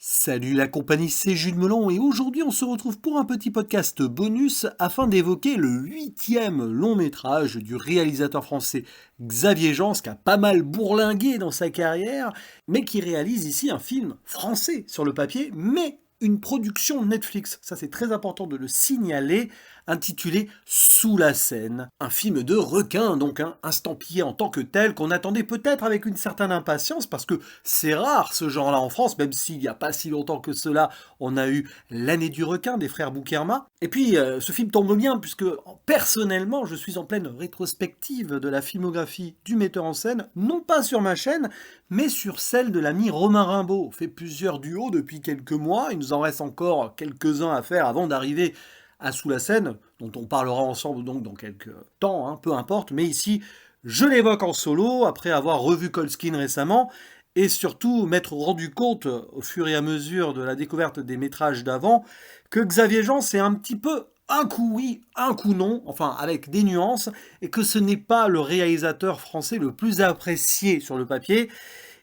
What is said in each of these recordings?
Salut la compagnie, c'est Jules Melon et aujourd'hui on se retrouve pour un petit podcast bonus afin d'évoquer le 8e long métrage du réalisateur français Xavier Jeans qui a pas mal bourlingué dans sa carrière mais qui réalise ici un film français sur le papier mais une production Netflix. Ça c'est très important de le signaler, intitulé Sous la Seine, un film de requin donc estampillé en tant que tel qu'on attendait peut-être avec une certaine impatience parce que c'est rare ce genre-là en France, même s'il n'y a pas si longtemps que cela, on a eu l'année du requin des frères Boukerma. Et puis ce film tombe bien puisque personnellement je suis en pleine rétrospective de la filmographie du metteur en scène, non pas sur ma chaîne, mais sur celle de l'ami Romain Rimbaud. On fait plusieurs duos depuis quelques mois, il nous en reste encore quelques-uns à faire avant d'arriver à Sous la Seine, dont on parlera ensemble donc dans quelques temps, peu importe, mais ici je l'évoque en solo après avoir revu Colskin récemment et surtout m'être rendu compte au fur et à mesure de la découverte des métrages d'avant que Xavier Jean c'est un petit peu un coup oui, un coup non, enfin avec des nuances, et que ce n'est pas le réalisateur français le plus apprécié sur le papier.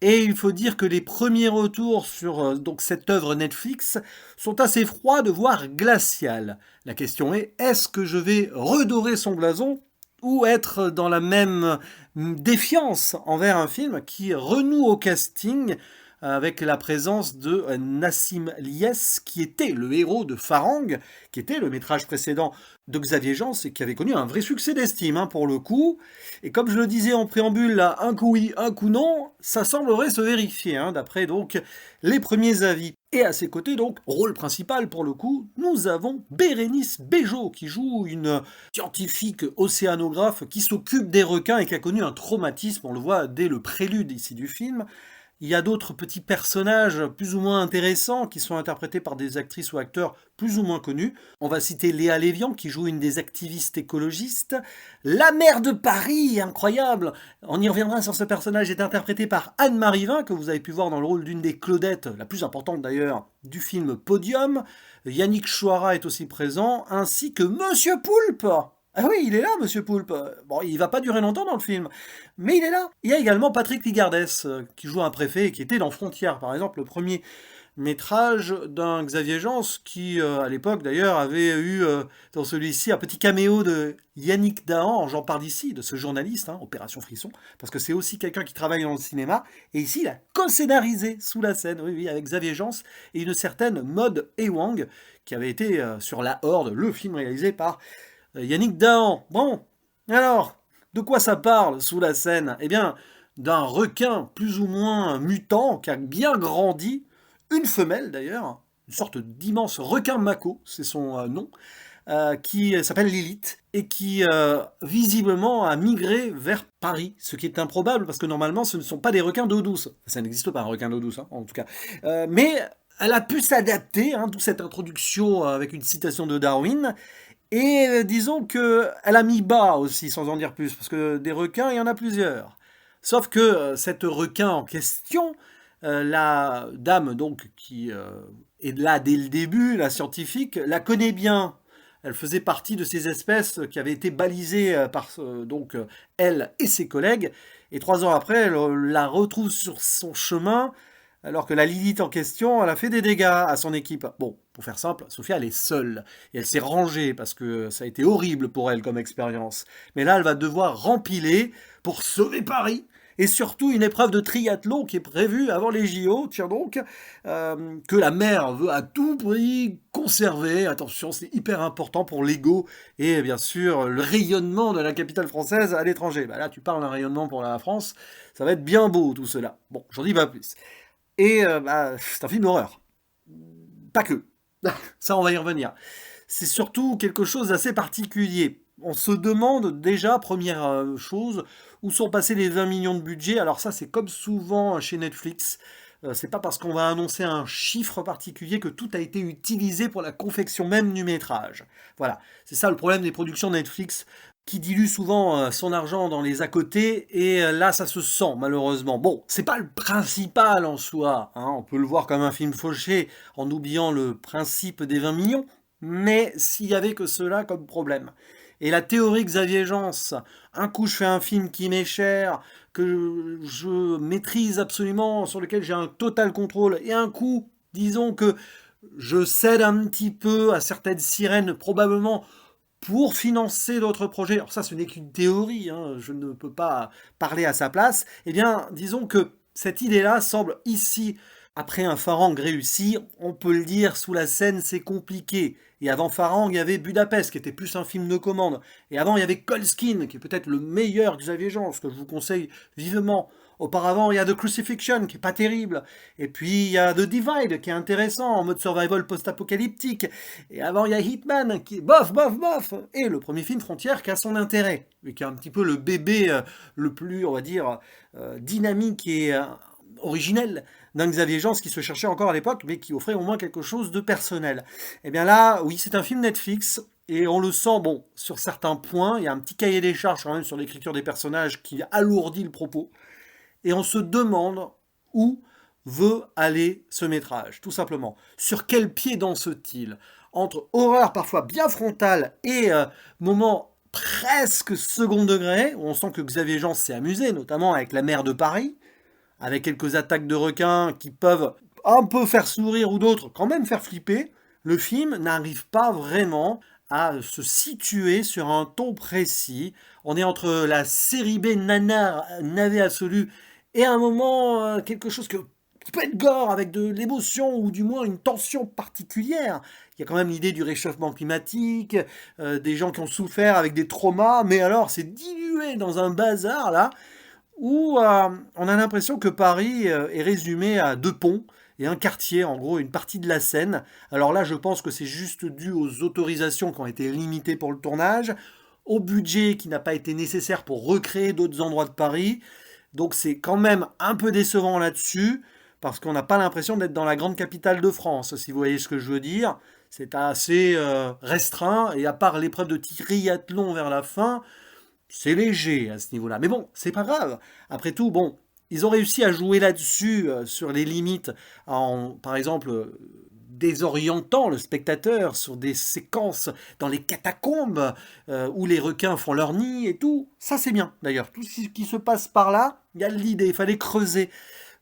Et il faut dire que les premiers retours sur donc cette œuvre Netflix sont assez froids, voire glaciales. La question est, est-ce que je vais redorer son blason ou être dans la même défiance envers un film qui renoue au casting avec la présence de Nassim Lies, qui était le héros de Farang, qui était le métrage précédent de Xavier Jean, et qui avait connu un vrai succès d'estime, pour le coup. Et comme je le disais en préambule, là, un coup oui, un coup non, ça semblerait se vérifier, d'après donc les premiers avis. Et à ses côtés, donc, rôle principal pour le coup, nous avons Bérénice Bejo, qui joue une scientifique océanographe qui s'occupe des requins et qui a connu un traumatisme, on le voit dès le prélude ici du film. Il y a d'autres petits personnages plus ou moins intéressants qui sont interprétés par des actrices ou acteurs plus ou moins connus. On va citer Léa Lévian qui joue une des activistes écologistes. La maire de Paris, incroyable. On y reviendra sur ce personnage, est interprété par Anne-Marie Vin, que vous avez pu voir dans le rôle d'une des Claudettes, la plus importante d'ailleurs, du film Podium. Yannick Chouara est aussi présent, ainsi que Monsieur Poulpe. Ah oui, il est là, Monsieur Poulpe. Bon, il va pas durer longtemps dans le film, mais il est là. Il y a également Patrick Ligardès, qui joue un préfet et qui était dans Frontières, par exemple, le premier métrage d'un Xavier Jeans, qui, à l'époque d'ailleurs, avait eu dans celui-ci un petit caméo de Yannick Dahan, j'en parle d'ici, de ce journaliste, Opération Frisson, parce que c'est aussi quelqu'un qui travaille dans le cinéma, et ici il a co-scénarisé Sous la Seine, oui, oui, avec Xavier Jeans et une certaine Maud Ewang, qui avait été sur La Horde, le film réalisé par Yannick Dahan. Bon, alors, de quoi ça parle Sous la Seine? Eh bien, d'un requin plus ou moins mutant qui a bien grandi, une femelle d'ailleurs, une sorte d'immense requin mako, c'est son nom, qui s'appelle Lilith et qui visiblement a migré vers Paris, ce qui est improbable parce que normalement ce ne sont pas des requins d'eau douce. Ça n'existe pas un requin d'eau douce, en tout cas. Mais elle a pu s'adapter, d'où cette introduction avec une citation de Darwin. Et disons que elle a mis bas aussi, sans en dire plus, parce que des requins, il y en a plusieurs. Sauf que cette requin en question, la dame donc qui est là dès le début, la scientifique, la connaît bien. Elle faisait partie de ces espèces qui avaient été balisées par donc elle et ses collègues. Et 3 ans après, elle la retrouve sur son chemin alors que la Lilith en question, elle a fait des dégâts à son équipe. Bon, pour faire simple, Sophia, elle est seule. Et elle s'est rangée parce que ça a été horrible pour elle comme expérience. Mais là, elle va devoir rempiler pour sauver Paris. Et surtout, une épreuve de triathlon qui est prévue avant les JO, tiens donc, que la mère veut à tout prix conserver. Attention, c'est hyper important pour l'ego et bien sûr le rayonnement de la capitale française à l'étranger. Bah là, tu parles d'un rayonnement pour la France, ça va être bien beau tout cela. Bon, j'en dis pas plus. Et c'est un film d'horreur. Pas que. Ça, on va y revenir. C'est surtout quelque chose d'assez particulier. On se demande déjà, première chose, où sont passés les 20 millions de budget. Alors ça, c'est comme souvent chez Netflix. C'est pas parce qu'on va annoncer un chiffre particulier que tout a été utilisé pour la confection même du métrage. Voilà, c'est ça le problème des productions Netflix qui dilue souvent son argent dans les à côté, et là ça se sent malheureusement. Bon, c'est pas le principal en soi, on peut le voir comme un film fauché en oubliant le principe des 20 millions, mais s'il y avait que cela comme problème. Et la théorie Xavier Jeans, un coup je fais un film qui m'est cher, que je maîtrise absolument, sur lequel j'ai un total contrôle, et un coup disons que je cède un petit peu à certaines sirènes, probablement pour financer d'autres projets. Alors ça, ce n'est qu'une théorie, hein, je ne peux pas parler à sa place. Eh bien, disons que cette idée-là semble ici, après un Farang réussi, on peut le dire, sous la scène, c'est compliqué. Et avant Farang, il y avait Budapest, qui était plus un film de commande. Et avant, il y avait Colskin, qui est peut-être le meilleur Xavier Jean, ce que je vous conseille vivement. Auparavant, il y a The Crucifixion, qui est pas terrible. Et puis, il y a The Divide, qui est intéressant, en mode survival post-apocalyptique. Et avant, il y a Hitman, qui est bof, bof, bof. Et le premier film, Frontière, qui a son intérêt. Et qui est un petit peu le bébé le plus, on va dire, dynamique et originel d'un Xavier Jean, qui se cherchait encore à l'époque, mais qui offrait au moins quelque chose de personnel. Et bien là, oui, c'est un film Netflix, et on le sent, bon, sur certains points, il y a un petit cahier des charges quand même sur l'écriture des personnages qui alourdit le propos, et on se demande où veut aller ce métrage, tout simplement. Sur quel pied danse-t-il? Entre horreur parfois bien frontale et moments presque second degré, où on sent que Xavier Jean s'est amusé, notamment avec La Mer de Paris, avec quelques attaques de requins qui peuvent un peu faire sourire ou d'autres quand même faire flipper, le film n'arrive pas vraiment à se situer sur un ton précis. On est entre la série B nanar, navet absolu, et à un moment quelque chose qui peut être gore avec de l'émotion ou du moins une tension particulière. Il y a quand même l'idée du réchauffement climatique, des gens qui ont souffert avec des traumas, mais alors c'est dilué dans un bazar là où on a l'impression que Paris est résumé à 2 ponts et un quartier, en gros une partie de la Seine. Alors là, je pense que c'est juste dû aux autorisations qui ont été limitées pour le tournage, au budget qui n'a pas été nécessaire pour recréer d'autres endroits de Paris. Donc c'est quand même un peu décevant là-dessus, parce qu'on n'a pas l'impression d'être dans la grande capitale de France, si vous voyez ce que je veux dire. C'est assez restreint, et à part l'épreuve de triathlon vers la fin, c'est léger à ce niveau-là. Mais bon, c'est pas grave. Après tout, bon, ils ont réussi à jouer là-dessus, sur les limites, en, par exemple, désorientant le spectateur sur des séquences dans les catacombes, où les requins font leur nid et tout. Ça, c'est bien, d'ailleurs. Tout ce qui se passe par là, il y a l'idée, il fallait creuser.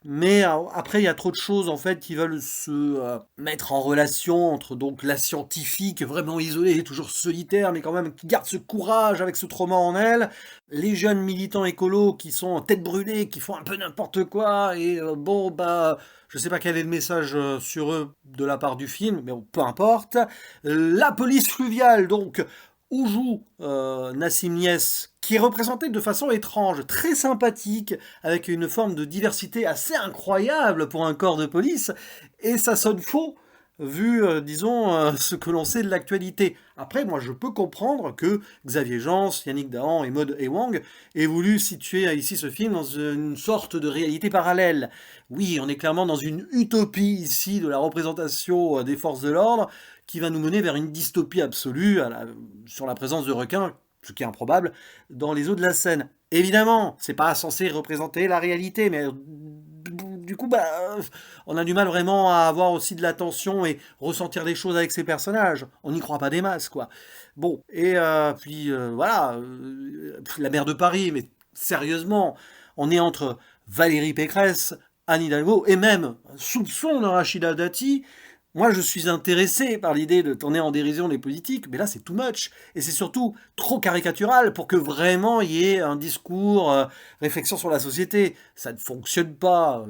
Mais après, il y a trop de choses en fait qui veulent se mettre en relation entre donc la scientifique vraiment isolée, toujours solitaire, mais quand même qui garde ce courage avec ce trauma en elle, les jeunes militants écolos qui sont en tête brûlée, qui font un peu n'importe quoi, et bon, bah, je sais pas quel est le message sur eux de la part du film, mais bon, peu importe. La police fluviale, donc, où joue Nassim Niasse, qui est représenté de façon étrange, très sympathique, avec une forme de diversité assez incroyable pour un corps de police, et ça sonne faux, vu, disons, ce que l'on sait de l'actualité. Après, moi, je peux comprendre que Xavier Jean, Yannick Dahan et Maud Ewang aient voulu situer ici ce film dans une sorte de réalité parallèle. Oui, on est clairement dans une utopie ici de la représentation des forces de l'ordre, qui va nous mener vers une dystopie absolue sur la présence de requins, ce qui est improbable, dans les eaux de la Seine. Évidemment, c'est pas censé représenter la réalité, mais du coup, bah, on a du mal vraiment à avoir aussi de l'attention et ressentir des choses avec ces personnages. On n'y croit pas des masses, quoi. Bon, et puis voilà, la mer de Paris, mais sérieusement, on est entre Valérie Pécresse, Anne Hidalgo, et même soupçon de Rachida Dati. Moi, je suis intéressé par l'idée de tourner en dérision les politiques, mais là, c'est too much. Et c'est surtout trop caricatural pour que vraiment il y ait un discours, réflexion sur la société. Ça ne fonctionne pas.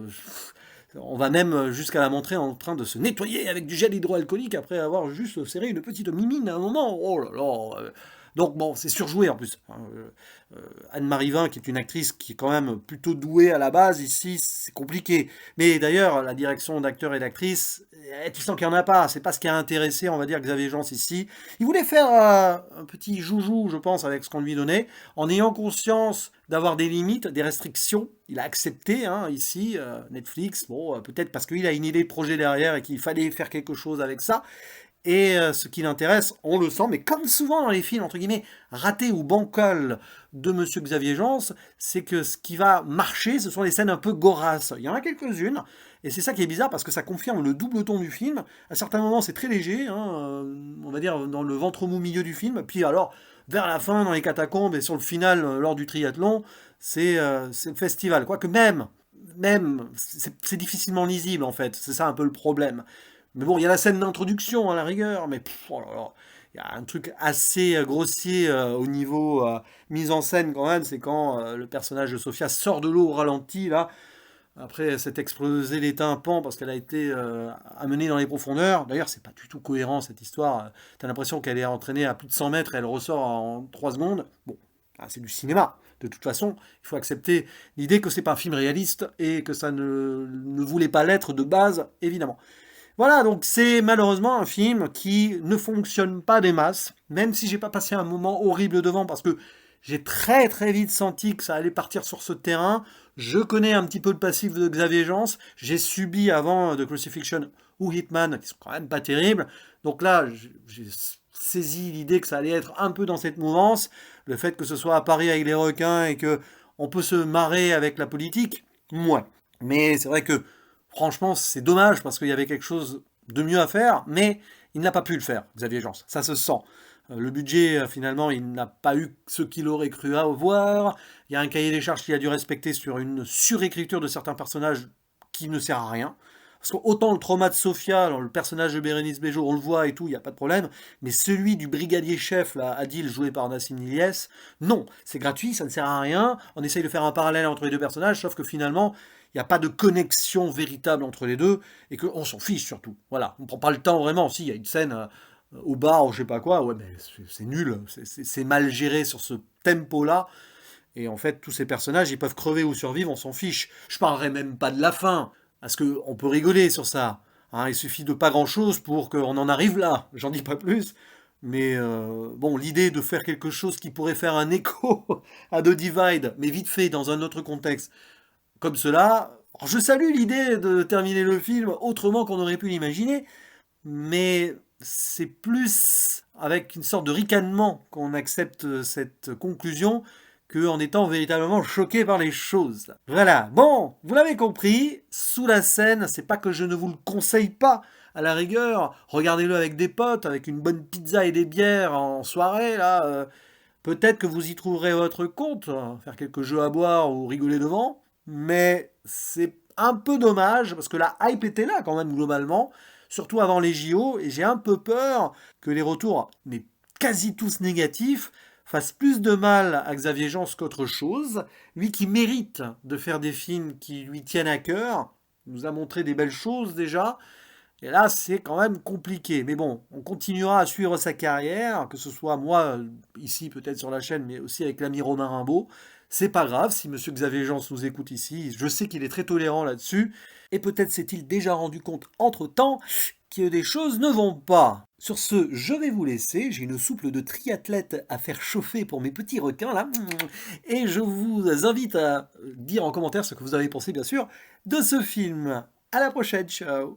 On va même jusqu'à la montrer en train de se nettoyer avec du gel hydroalcoolique après avoir juste serré une petite mimine à un moment. Oh là là. Donc bon, c'est surjoué en plus. Anne-Marie Vin, qui est une actrice qui est quand même plutôt douée à la base, ici c'est compliqué. Mais d'ailleurs, la direction d'acteurs et d'actrices, tu sens qu'il n'y en a pas. C'est pas ce qui a intéressé, on va dire, Xavier Jean ici. Il voulait faire un petit joujou, je pense, avec ce qu'on lui donnait, en ayant conscience d'avoir des limites, des restrictions. Il a accepté, hein, ici, Netflix, bon, peut-être parce qu'il a une idée de projet derrière et qu'il fallait faire quelque chose avec ça. Et ce qui l'intéresse, on le sent, mais comme souvent dans les films, entre guillemets, ratés ou bancals de Monsieur Xavier Jean, c'est que ce qui va marcher, ce sont les scènes un peu gorasses. Il y en a quelques-unes, et c'est ça qui est bizarre, parce que ça confirme le double ton du film. À certains moments, c'est très léger, hein, on va dire dans le ventre mou milieu du film, puis alors, vers la fin, dans les catacombes, et sur le final, lors du triathlon, c'est le festival. Quoique même, même, c'est difficilement lisible en fait, c'est ça un peu le problème. Mais bon, il y a la scène d'introduction à la rigueur, mais oh là là, il y a un truc assez grossier au niveau mise en scène quand même, c'est quand le personnage de Sophia sort de l'eau au ralenti, là, après s'être explosé les tympans parce qu'elle a été amenée dans les profondeurs. D'ailleurs, c'est pas du tout cohérent cette histoire. T'as l'impression qu'elle est entraînée à plus de 100 mètres et elle ressort en 3 secondes. Bon, c'est du cinéma. De toute façon, il faut accepter l'idée que c'est pas un film réaliste et que ça ne voulait pas l'être de base, évidemment. Voilà, donc c'est malheureusement un film qui ne fonctionne pas des masses, même si j'ai pas passé un moment horrible devant, parce que j'ai très très vite senti que ça allait partir sur ce terrain. Je connais un petit peu le passif de Xavier Gence, j'ai subi avant The Crucifixion ou Hitman, qui sont quand même pas terribles. Donc là, j'ai saisi l'idée que ça allait être un peu dans cette mouvance, le fait que ce soit à Paris avec les requins et que on peut se marrer avec la politique, moi. Mais c'est vrai que franchement, c'est dommage parce qu'il y avait quelque chose de mieux à faire, mais il n'a pas pu le faire, Xavier Gence. Ça se sent. Le budget, finalement, il n'a pas eu ce qu'il aurait cru avoir. Il y a un cahier des charges qu'il a dû respecter sur une surécriture de certains personnages qui ne sert à rien. Parce que autant le trauma de Sophia, alors le personnage de Bérénice Bejo, on le voit et tout, il n'y a pas de problème. Mais celui du brigadier chef, là, Adil, joué par Nassim Niliès, non, c'est gratuit, ça ne sert à rien. On essaye de faire un parallèle entre les deux personnages, sauf que finalement, il n'y a pas de connexion véritable entre les deux, et qu'on s'en fiche surtout. Voilà, on ne prend pas le temps vraiment. Si, il y a une scène au bar ou je sais pas quoi, ouais, mais c'est nul, c'est mal géré sur ce tempo-là. Et en fait, tous ces personnages, ils peuvent crever ou survivre, on s'en fiche. Je parlerai même pas de la fin, parce qu'on peut rigoler sur ça. Hein, il suffit de pas grand-chose pour qu'on en arrive là, j'en dis pas plus. Mais bon, l'idée de faire quelque chose qui pourrait faire un écho à The Divide, mais vite fait, dans un autre contexte, comme cela, alors je salue l'idée de terminer le film autrement qu'on aurait pu l'imaginer, mais c'est plus avec une sorte de ricanement qu'on accepte cette conclusion qu'en étant véritablement choqué par les choses. Voilà, bon, vous l'avez compris, Sous la scène, c'est pas que je ne vous le conseille pas, à la rigueur, regardez-le avec des potes, avec une bonne pizza et des bières en soirée, là, peut-être que vous y trouverez votre compte, faire quelques jeux à boire ou rigoler devant, mais c'est un peu dommage, parce que la hype était là quand même globalement, surtout avant les JO, et j'ai un peu peur que les retours, mais quasi tous négatifs, fassent plus de mal à Xavier Gence qu'autre chose. Lui qui mérite de faire des films qui lui tiennent à cœur, nous a montré des belles choses déjà, et là, c'est quand même compliqué. Mais bon, on continuera à suivre sa carrière, que ce soit moi, ici peut-être sur la chaîne, mais aussi avec l'ami Romain Rimbaud. C'est pas grave si Monsieur Xavier Gence nous écoute ici. Je sais qu'il est très tolérant là-dessus. Et peut-être s'est-il déjà rendu compte entre-temps que des choses ne vont pas. Sur ce, je vais vous laisser. J'ai une souple de triathlète à faire chauffer pour mes petits requins là. Et je vous invite à dire en commentaire ce que vous avez pensé, bien sûr, de ce film. À la prochaine, ciao!